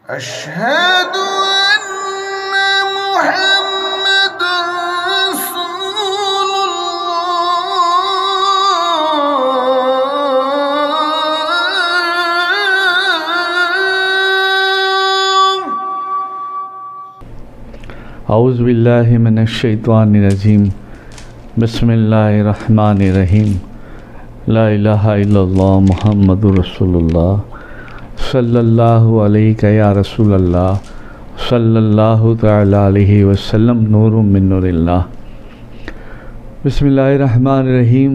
अशहदु अन्ना Muhammadan रसूलुल्लाह। औज़ु बिल्लाहि मिनश्शैतानिर्रजीम। बिस्मिल्लाहिर्रहमानिर्रहीम। ला इलाहा इल्लल्लाह मुहम्मदुर रसूलुल्लाह सल्लल्लाहु अलैहि या रसूलल्लाह सल्लल्लाहु तआला अलैहि वसल्लम नूरुम मिन नूरिल्लाह। बिस्मिल्लाहिर्रहमानिर्रहीम।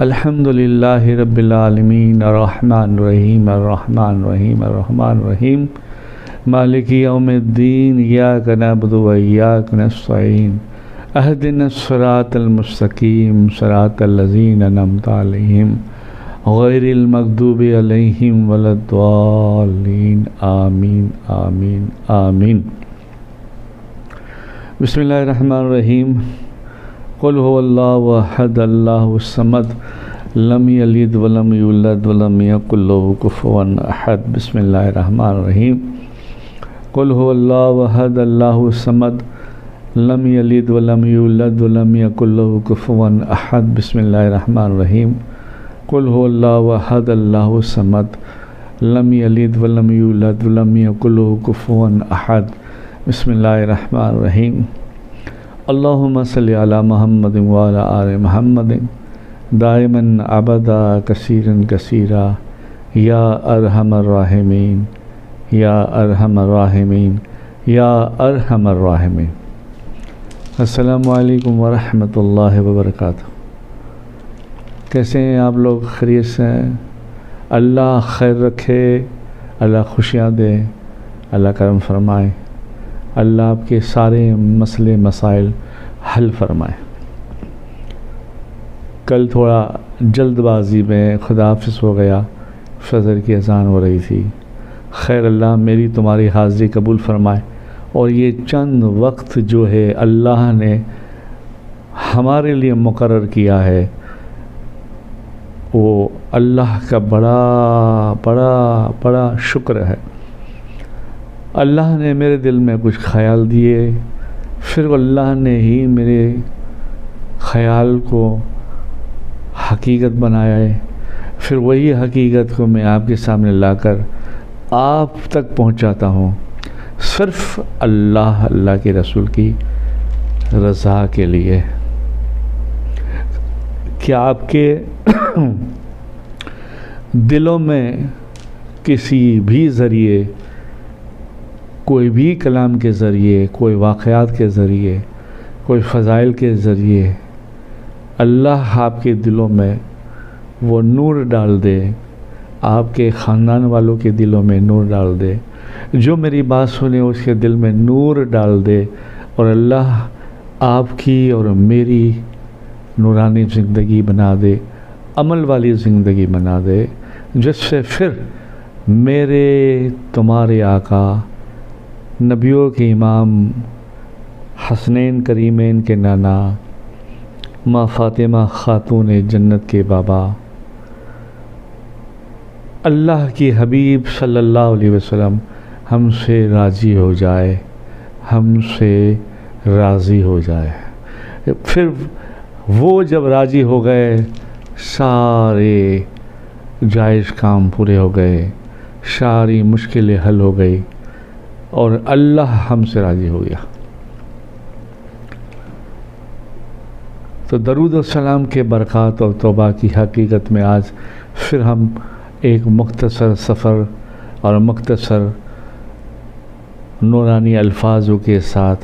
अल्हम्दुलिल्लाहि रब्बिल आलमीन अर्रहमानिर्रहीम अर्रहमानिर्रहीम अर्रहमानिर्रहीम मालिकी यौमिद्दीन इय्याका नअबुदु व इय्याका नस्तईन अहदिनस सिरातल मुस्तकीम सिरातल लज़ीना अनअमता अलैहिम गैरिल मग़दूबि अलैहिम वलद्दाल्लीन आमीन आमीन आमीन। बिस्मिल्लाहिर्रहमानिर्रहीम। क़ुल हुवल्लाहु अहद अल्लाहुस समद लम यलिद वलम यूलद वलम यकुल लहू कुफ़ुवन अहद। बिस्मिल्लाहिर्रहमानिर्रहीम। क़ुल हुवल्लाहु अहद अल्लाहुस समद लम यलिद वलम यूलद वलम यकुल लहू कुफ़ुवन अहद। बिस्मिल्लाहिर्रहमानिर्रहीम। क़ुल हुवल्लाहु अहद अल्लाहुस समद लम यलिद वलम यूलद वलम यकुल लहू कुफ़ुवन अहद। बिस्मिल्लाहिर्रहमानिर्रहीम। अल्लाहुम्मा सल्लि अला मुहम्मदिन व अला आलि मुहम्मदिन दाइमन अबदा कसीरन कसीरा या अरहमर राहिमीन या अरहमर राहिमीन या अरहमर राहिमीन। अस्सलामु अलैकुम व रहमतुल्लाहि व बरकातुहू। कैसे हैं आप लोग? खैरियत से हैं? अल्लाह खैर रखे, अल्लाह खुशियाँ दे, अल्लाह करम फरमाए, अल्लाह आपके सारे मसले मसाइल हल फरमाए। कल थोड़ा जल्दबाजी में खुदाफिज हो गया, फजर की अज़ान हो रही थी। खैर अल्लाह मेरी तुम्हारी हाज़िरी कबूल फरमाए और ये चंद वक्त जो है अल्लाह ने हमारे लिए मुकर्रर किया है वो अल्लाह का बड़ा बड़ा बड़ा शुक्र है। अल्लाह ने मेरे दिल में कुछ ख्याल दिए, फिर अल्लाह ने ही मेरे ख्याल को हकीकत बनाया है, फिर वही हकीकत को मैं आपके सामने लाकर आप तक पहुंचाता हूं, सिर्फ़ अल्लाह के रसूल की रज़ा के लिए। क्या आपके दिलों में किसी भी ज़रिए, कोई भी कलाम के ज़रिए, कोई वाक़यात के ज़रिए, कोई फ़ज़ाइल के ज़रिए अल्लाह आपके दिलों में वो नूर डाल दे, आपके ख़ानदान वालों के दिलों में नूर डाल दे, जो मेरी बात सुने उसके दिल में नूर डाल दे और अल्लाह आपकी और मेरी नूरानी ज़िंदगी बना दे, अमल वाली ज़िंदगी बना दे, जिससे फिर मेरे तुम्हारे आका नबियों के इमाम हसनैन करीमैन के नाना माँ फ़ातिमा ख़ातून जन्नत के बाबा अल्लाह की हबीब सल्लल्लाहु अलैहि वसल्लम हमसे राज़ी हो जाए, हमसे राज़ी हो जाए। फिर वो जब राज़ी हो गए, सारे जायज़ काम पूरे हो गए, सारी मुश्किलें हल हो गई और अल्लाह हमसे राज़ी हो गया। तो दरूद और सलाम के बरक़ात और तौबा की हकीकत में आज फिर हम एक मुख्तसर सफ़र और मुख्तसर नूरानी अल्फाजों के साथ,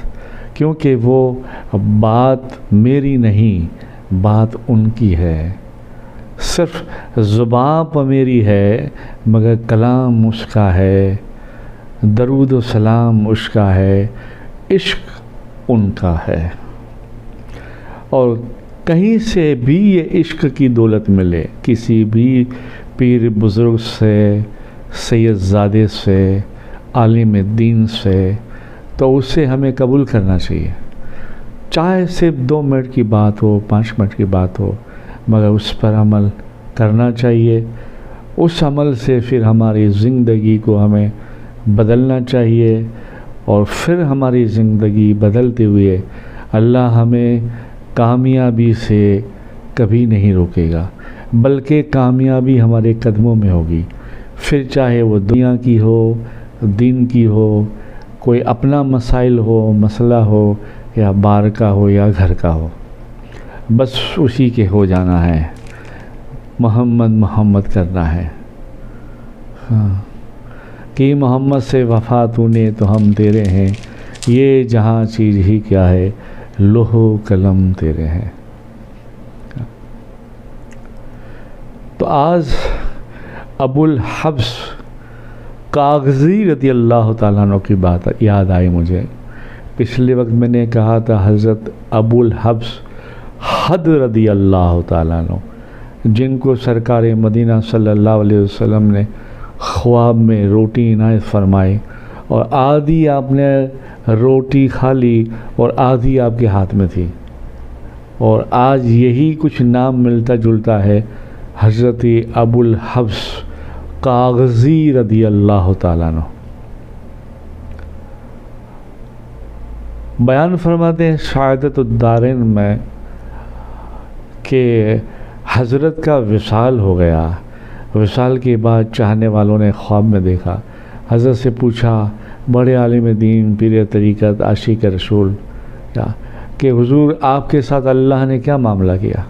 क्योंकि वो बात मेरी नहीं, बात उनकी है। सिर्फ़ ज़ुबान पर मेरी है मगर कलाम उसका है, दरूद व सलाम उसका है, इश्क उनका है। और कहीं से भी ये इश्क की दौलत मिले, किसी भी पीर बुज़ुर्ग से, सैयदज़ादे से, आलिम दीन से, तो उसे हमें कबूल करना चाहिए। चाहे सिर्फ 2 मिनट की बात हो, 5 मिनट की बात हो, मगर उस पर अमल करना चाहिए। उस अमल से फिर हमारी ज़िंदगी को हमें बदलना चाहिए और फिर हमारी ज़िंदगी बदलते हुए अल्लाह हमें कामयाबी से कभी नहीं रोकेगा, बल्कि कामयाबी हमारे कदमों में होगी। फिर चाहे वो दुनिया की हो, दीन की हो, कोई अपना मसाइल हो, मसला हो, या बाहर का हो या घर का हो, बस उसी के हो जाना है, मोहम्मद मोहम्मद करना है। हाँ, कि मोहम्मद से वफ़ा तूने तो हम तेरे हैं, ये जहाँ चीज़ ही क्या है, लोहो कलम तेरे हैं। तो आज अबुल हब्स कागज़ी रज़ी अल्लाह ताला अन्हु की बात याद आई मुझे। पिछले वक्त मैंने कहा था हज़रत अबुल हब्स हद रज़ी अल्लाह ताला अन्हु, जिनको सरकार मदीना सल्लल्लाहु अलैहि वसल्लम ने ख्वाब में रोटी इनायत फरमाई और आधी आपने रोटी खा ली और आधी आपके हाथ में थी, और आज यही कुछ नाम मिलता जुलता है, हज़रत अबुल हब्स कागज़ी रज़ी अल्लाह ताला अन्हु। बयान फरमाते हैं शहादतुद्दारैन में कि हज़रत का विसाल हो गया। विसाल के बाद चाहने वालों ने ख्वाब में देखा, हज़रत से पूछा, बड़े आलिम दीन, पीर तरीक़त, आशिक़ रसूल, क्या कि हुज़ूर आपके साथ अल्लाह ने क्या मामला किया?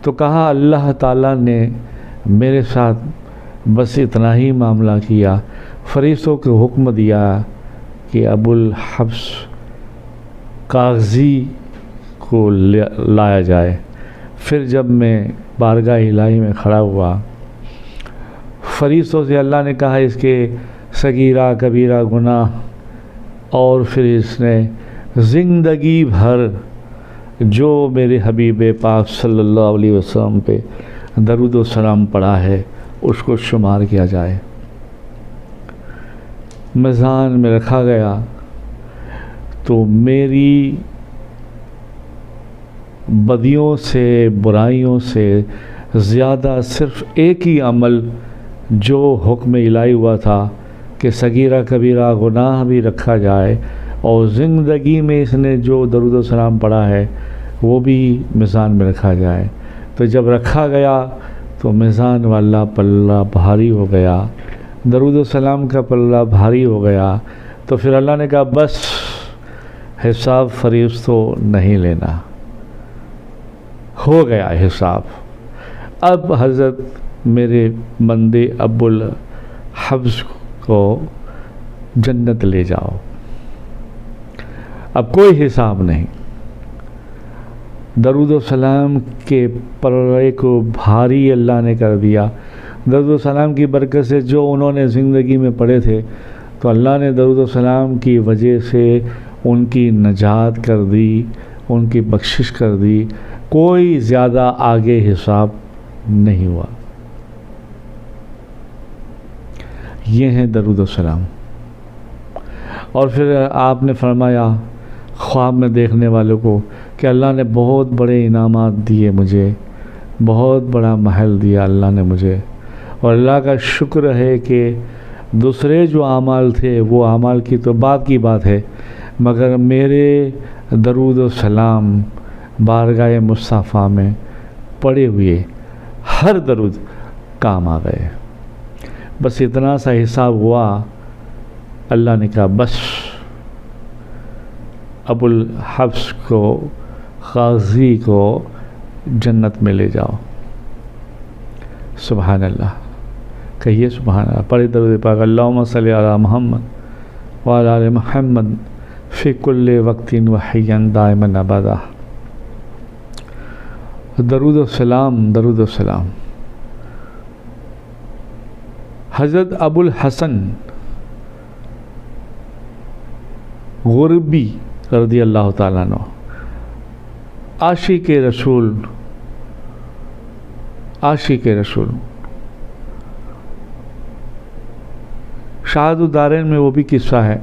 तो कहा अल्लाह ताला ने मेरे साथ बस इतना ही मामला किया, फरिश्तों को हुक्म दिया कि अबुल हब्स कागज़ी को लाया जाए। फिर जब मैं बारगाह इलाही में खड़ा हुआ, फरिश्तों से अल्लाह ने कहा इसके सगीरा कबीरा गुनाह, और फिर इसने ज़िंदगी भर जो मेरे हबीब पाक सल्लल्लाहु अलैहि वसल्लम पे दरूद व सलाम पढ़ा है उसको शुमार किया जाए। मीज़ान में रखा गया तो मेरी बदियों से, बुराइयों से ज़्यादा सिर्फ़ एक ही अमल जो हुक्म इलाही हुआ था कि सगीरा कबीरा गुनाह भी रखा जाए, और ज़िंदगी में इसने जो दरूद व सलाम पढ़ा है वो भी मीज़ान में रखा जाए। तो जब रखा गया तो मीज़ान वाला पल्ला भारी हो गया, दरूद व सलाम का पल्ला भारी हो गया। तो फिर अल्लाह ने कहा बस हिसाब फरिश्तों नहीं लेना, हो गया हिसाब। अब हज़रत मेरे बंदे अबुल हब्स को जन्नत ले जाओ, अब कोई हिसाब नहीं। दरूद व सलाम के पल्ले को भारी अल्लाह ने कर दिया। दरूद व सलाम की बरकत से जो उन्होंने ज़िंदगी में पढ़े थे, तो अल्लाह ने दरूद व सलाम की वजह से उनकी नजात कर दी, उनकी बख्शिश कर दी। कोई ज़्यादा आगे हिसाब नहीं हुआ। ये हैं दरूद व सलाम। और फिर आपने फरमाया ख्वाब में देखने वालों को कि अल्लाह ने बहुत बड़े इनामात दिए मुझे, बहुत बड़ा महल दिया अल्लाह ने मुझे, और अल्लाह का शुक्र है कि दूसरे जो आमाल थे वो आमाल की तो बात की बात है, मगर मेरे दरूद व सलाम बारगाह मुस्तफ़ा में पड़े हुए हर दरूद काम आ गए। बस इतना सा हिसाब हुआ। अल्लाह ने कहा बस अबुल हब्स को, गाज़ी को जन्नत में ले जाओ। सुभान अल्लाह, कहिए सुभान अल्लाह। पढ़े दरूद पाक, अल्लाहुम्मा सल्ली अला मुहम्मद व अला आलि मुहम्मद फ़ी कुल्लि वक्तिन व हय्यन दाइमन अबदा। दरूद व सलाम, दरूद व सलाम। हज़रत अबुल हसन गुरबी रज़ी अल्लाह ताला अन्हु, आशिक़ रसूल, आशिक़ रसूल, शहादतुद्दारैन में वो भी किस्सा है।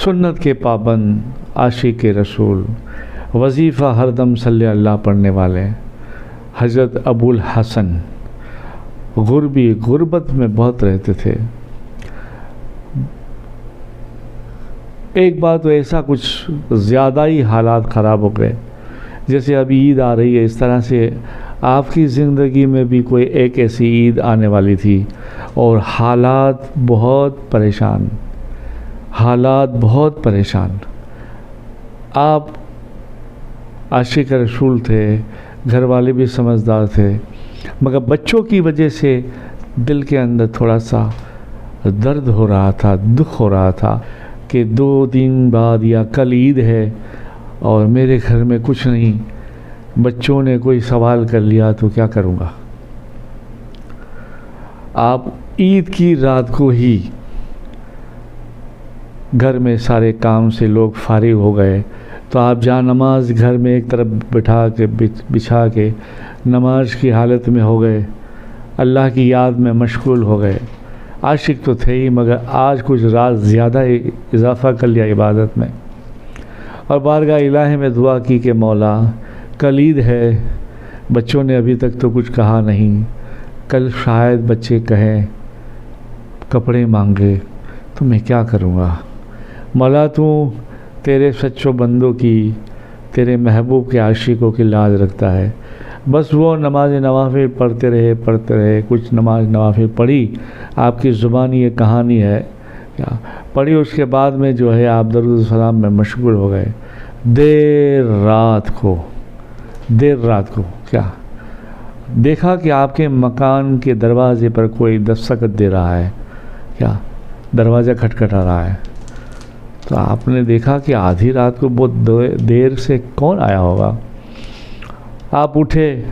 सुन्नत के पाबंद, आशिक़ रसूल, वजीफ़ा हरदम सल्ले अल्लाह पढ़ने वाले हज़रत अबुल हसन गुरबी, गुरबत में बहुत रहते थे। एक बार तो ऐसा कुछ ज़्यादा ही हालात ख़राब हो गए, जैसे अभी ईद आ रही है, इस तरह से आपकी ज़िंदगी में भी कोई एक ऐसी ईद आने वाली थी और हालात बहुत परेशान, हालात बहुत परेशान। आप आशिक रसूल थे, घर वाले भी समझदार थे, मगर बच्चों की वजह से दिल के अंदर थोड़ा सा दर्द हो रहा था, दुख हो रहा था कि 2 दिन बाद या कल ईद है और मेरे घर में कुछ नहीं, बच्चों ने कोई सवाल कर लिया तो क्या करूँगा। आप ईद की रात को ही घर में सारे काम से लोग फारिग हो गए, तो आप जहाँ नमाज घर में एक तरफ बिछा के नमाज की हालत में हो गए, अल्लाह की याद में मशगूल हो गए। आशिक तो थे ही, मगर आज कुछ रात ज़्यादा इजाफ़ा कर लिया इबादत में, और बारगाह इलाही में दुआ की कि मौला कल ईद है, बच्चों ने अभी तक तो कुछ कहा नहीं, कल शायद बच्चे कहें, कपड़े मांगे, तो मैं क्या करूँगा। मौला तू तेरे सच्चो बंदों की, तेरे महबूब के आशिकों की लाज रखता है। बस वो नमाज नवाफिल पढ़ते रहे, कुछ नमाज नवाफिल पढ़ी, आपकी ज़ुबानी ये कहानी है क्या पढ़ी, उसके बाद में जो है आप दरूद सलाम में मशगूल हो गए। देर रात को क्या देखा कि आपके मकान के दरवाजे पर कोई दस्तक दे रहा है, क्या दरवाज़ा खटखटा रहा है, तो आपने देखा कि आधी रात को बहुत देर से कौन आया होगा। आप उठे,